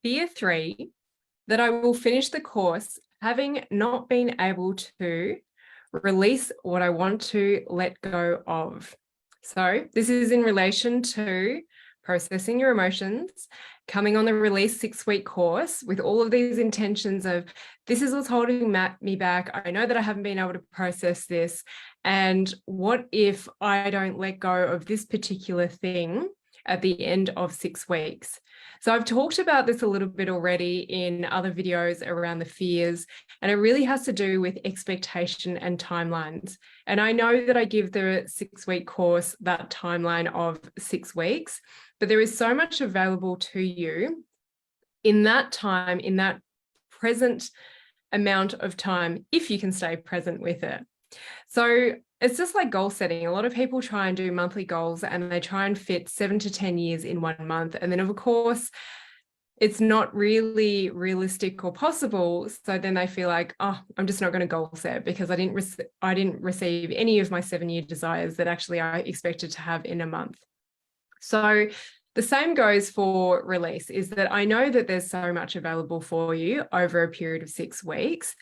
Fear 3, that I will finish the course having not been able to release what I want to let go of. So this is in relation to processing your emotions, coming on the Release 6-week course with all of these intentions of, this is what's holding me back. I know that I haven't been able to process this. And what if I don't let go of this particular thing at the end of 6 weeks? So I've talked about this a little bit already in other videos around the fears, and it really has to do with expectation and timelines. And I know that I give the 6-week course that timeline of 6 weeks, but there is so much available to you in that time, in that present amount of time, if you can stay present with it. So it's just like goal setting. A lot of people try and do monthly goals and they try and fit 7 to 10 years in 1 month. And then of course, it's not really realistic or possible. So then they feel like, oh, I'm just not going to goal set because I didn't receive any of my 7-year desires that actually I expected to have in a month. So the same goes for release, is that I know that there's so much available for you over a period of 6 weeks,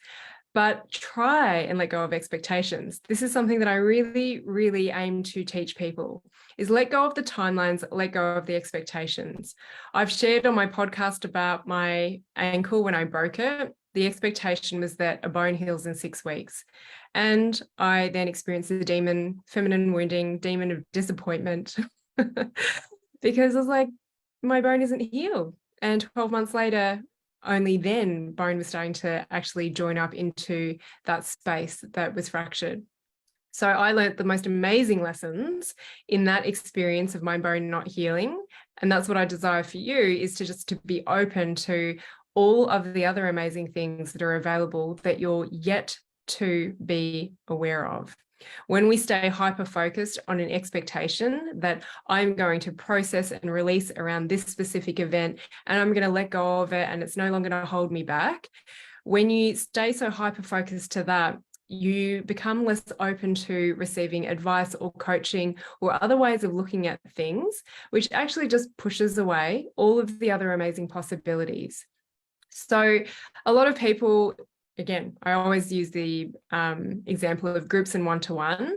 but try and let go of expectations. This is something that I really, really aim to teach people, is let go of the timelines, let go of the expectations. I've shared on my podcast about my ankle when I broke it. The expectation was that a bone heals in 6 weeks. And I then experienced the feminine wounding, demon of disappointment, because I was like, my bone isn't healed. And 12 months later, only then bone was starting to actually join up into that space that was fractured. So I learned the most amazing lessons in that experience of my bone not healing. And that's what I desire for you, is to be open to all of the other amazing things that are available that you're yet to be aware of. When we stay hyper-focused on an expectation that I'm going to process and release around this specific event and I'm going to let go of it and it's no longer going to hold me back, when you stay so hyper-focused to that, you become less open to receiving advice or coaching or other ways of looking at things, which actually just pushes away all of the other amazing possibilities. So a lot of people, again, I always use the example of groups and one-to-one,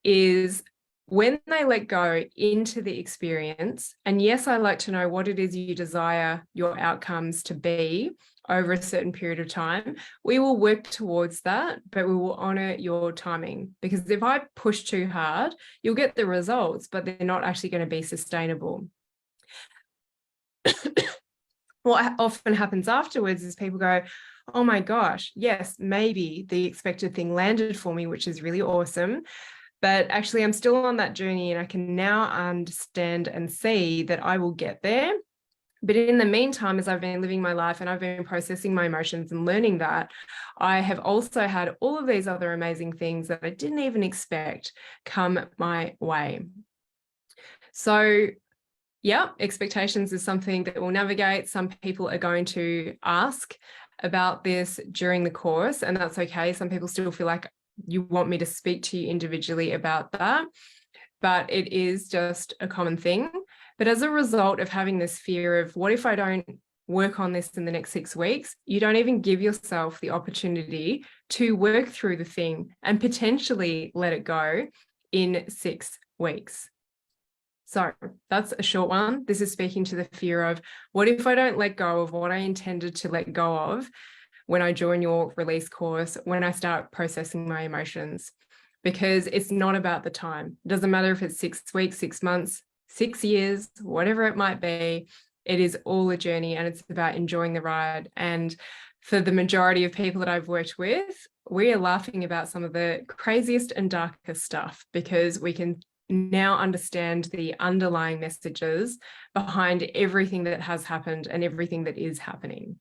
is when they let go into the experience, and yes, I like to know what it is you desire your outcomes to be over a certain period of time, we will work towards that, but we will honor your timing. Because if I push too hard, you'll get the results, but they're not actually going to be sustainable. What often happens afterwards is people go, oh my gosh, yes, maybe the expected thing landed for me, which is really awesome. But actually, I'm still on that journey and I can now understand and see that I will get there. But in the meantime, as I've been living my life and I've been processing my emotions and learning that, I have also had all of these other amazing things that I didn't even expect come my way. So yeah, expectations is something that we'll navigate. Some people are going to ask about this during the course, and that's okay. Some people still feel like you want me to speak to you individually about that, but it is just a common thing. But as a result of having this fear of what if I don't work on this in the next 6 weeks, you don't even give yourself the opportunity to work through the thing and potentially let it go in 6 weeks. So that's a short one. This is speaking to the fear of, what if I don't let go of what I intended to let go of when I join your release course, when I start processing my emotions? Because it's not about the time. It doesn't matter if it's 6 weeks, 6 months, 6 years, whatever it might be. It is all a journey and it's about enjoying the ride. And for the majority of people that I've worked with, we are laughing about some of the craziest and darkest stuff because we can now understand the underlying messages behind everything that has happened and everything that is happening.